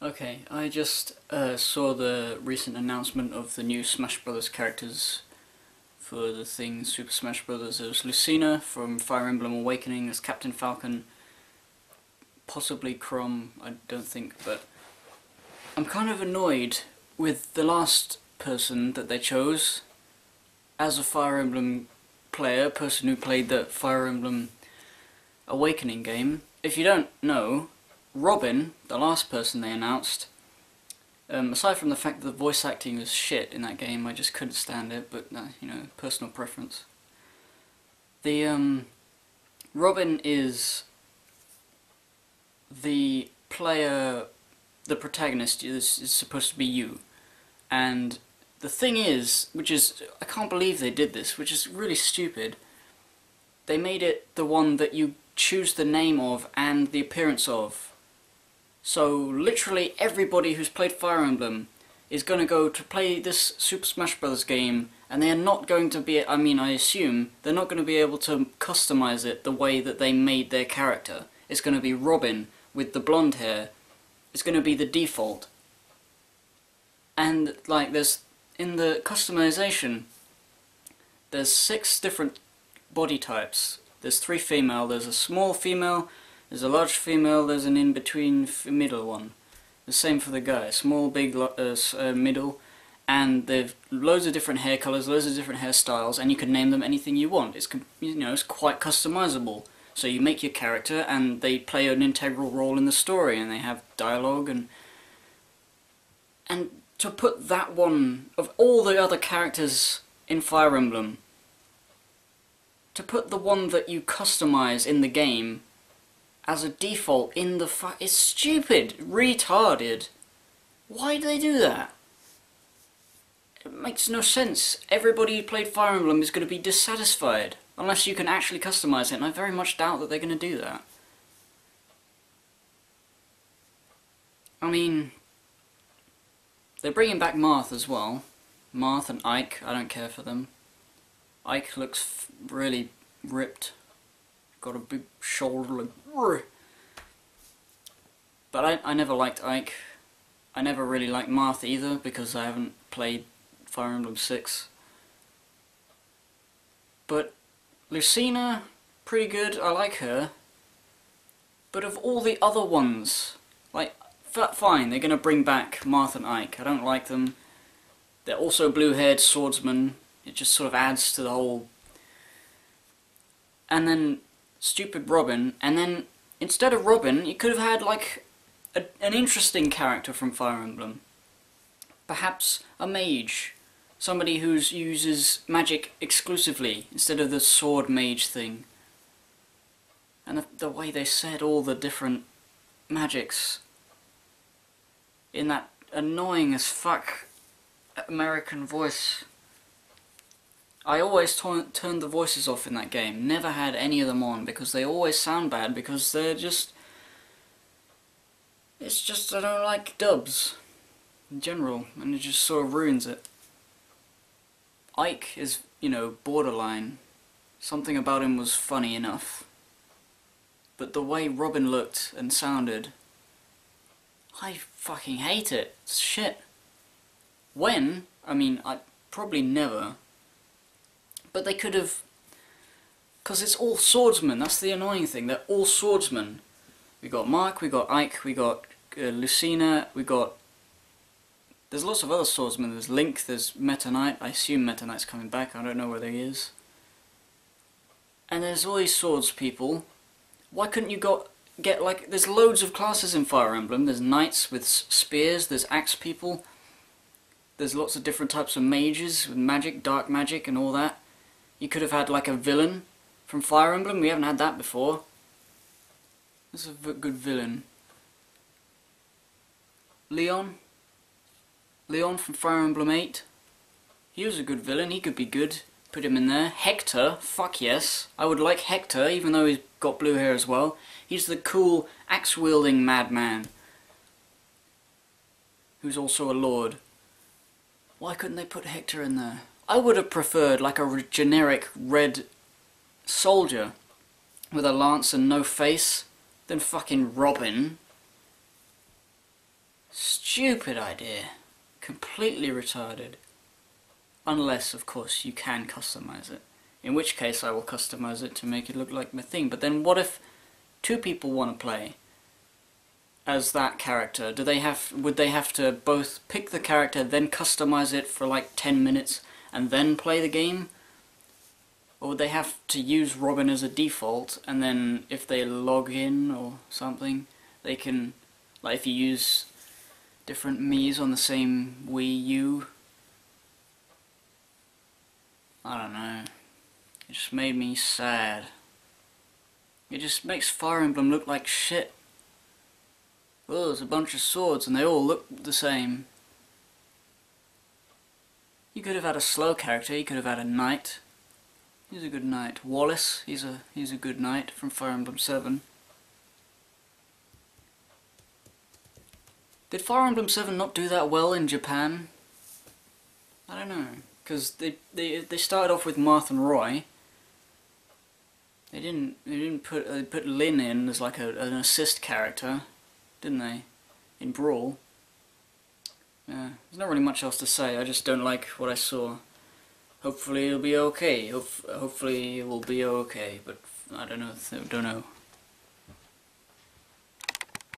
Okay, I just saw the recent announcement of the new Smash Brothers characters for the thing Super Smash Brothers. There's Lucina from Fire Emblem Awakening, there's Captain Falcon, possibly Chrom, I don't think, but I'm kind of annoyed with the last person that they chose as a Fire Emblem player, person who played the Fire Emblem Awakening game. If you don't know, Robin, the last person they announced, aside from the fact that the voice acting was shit in that game, I just couldn't stand it, but you know, personal preference. The Robin is the player, the protagonist is supposed to be you, and the thing is, which is, I can't believe they did this, which is really stupid, they made it the one that you choose the name of and the appearance of. So literally everybody who's played Fire Emblem is going to go to play this Super Smash Bros. Game, and they are not going to be, I assume, they're not going to be able to customize it the way that they made their character. It's going to be Robin with the blonde hair. It's going to be the default. And like there's, in the customization, there's 6 different body types. There's 3 female, there's a small female, there's a large female, there's an in-between middle one. The same for the guy, small, big, middle, and they've loads of different hair colours, loads of different hairstyles, and you can name them anything you want. It's, you know, it's quite customizable. So you make your character, and they play an integral role in the story, and they have dialogue, and to put that one, of all the other characters in Fire Emblem, to put the one that you customize in the game as a default in the it's stupid, retarded. Why do they do that? It makes no sense. Everybody who played Fire Emblem is going to be dissatisfied unless you can actually customize it, and I very much doubt that they're going to do that. I mean, they're bringing back Marth as well. Marth and Ike, I don't care for them. Ike looks really ripped. Got a big shoulder, like, but I never liked Ike. I never really liked Marth either, because I haven't played Fire Emblem 6. But Lucina, pretty good, I like her. But of all the other ones, like, fine, they're gonna bring back Marth and Ike. I don't like them. They're also blue-haired swordsmen. It just sort of adds to the whole. And then stupid Robin, and then instead of Robin, you could have had like an interesting character from Fire Emblem. Perhaps a mage, somebody who uses magic exclusively instead of the sword mage thing. And the way they said all the different magics in that annoying as fuck American voice. I always turned the voices off in that game, never had any of them on, because they always sound bad, because they're just... It's just, I don't like dubs, in general, and it just sort of ruins it. Ike is, you know, borderline. Something about him was funny enough. But the way Robin looked and sounded, I fucking hate it. It's shit. When? I mean, I probably never. But they could have, because it's all swordsmen, that's the annoying thing, they're all swordsmen. We got Mark, we got Ike, we got Lucina, we got, there's lots of other swordsmen, there's Link, there's Meta Knight, I assume Meta Knight's coming back, I don't know whether he is. And there's all these swords people. Why couldn't you get like, there's loads of classes in Fire Emblem, there's knights with spears, there's axe people, there's lots of different types of mages with magic, dark magic and all that. You could have had like a villain from Fire Emblem, we haven't had that before. This is a good villain. Leon? Leon from Fire Emblem 8. He was a good villain, he could be good. Put him in there. Hector, fuck yes. I would like Hector, even though he's got blue hair as well. He's the cool, axe-wielding madman. Who's also a lord. Why couldn't they put Hector in there? I would have preferred like a generic red soldier with a lance and no face than fucking Robin. Stupid idea. Completely retarded. Unless, of course, you can customize it. In which case I will customize it to make it look like my thing. But then what if two people want to play as that character? Would they have to both pick the character, then customize it for like 10 minutes, and then play the game? Or would they have to use Robin as a default, and then if they log in or something, they can, like if you use different Miis on the same Wii U? I don't know. It just made me sad. It just makes Fire Emblem look like shit. Oh, there's a bunch of swords and they all look the same. You could have had a slow character, you could have had a knight. He's a good knight. Wallace, he's a good knight from Fire Emblem 7. Did Fire Emblem 7 not do that well in Japan? I don't know, because they started off with Marth and Roy. They put Lyn in as like an assist character, didn't they? In Brawl. Yeah, there's not really much else to say. I just don't like what I saw. Hopefully it'll be okay. Hopefully it will be okay, but I don't know.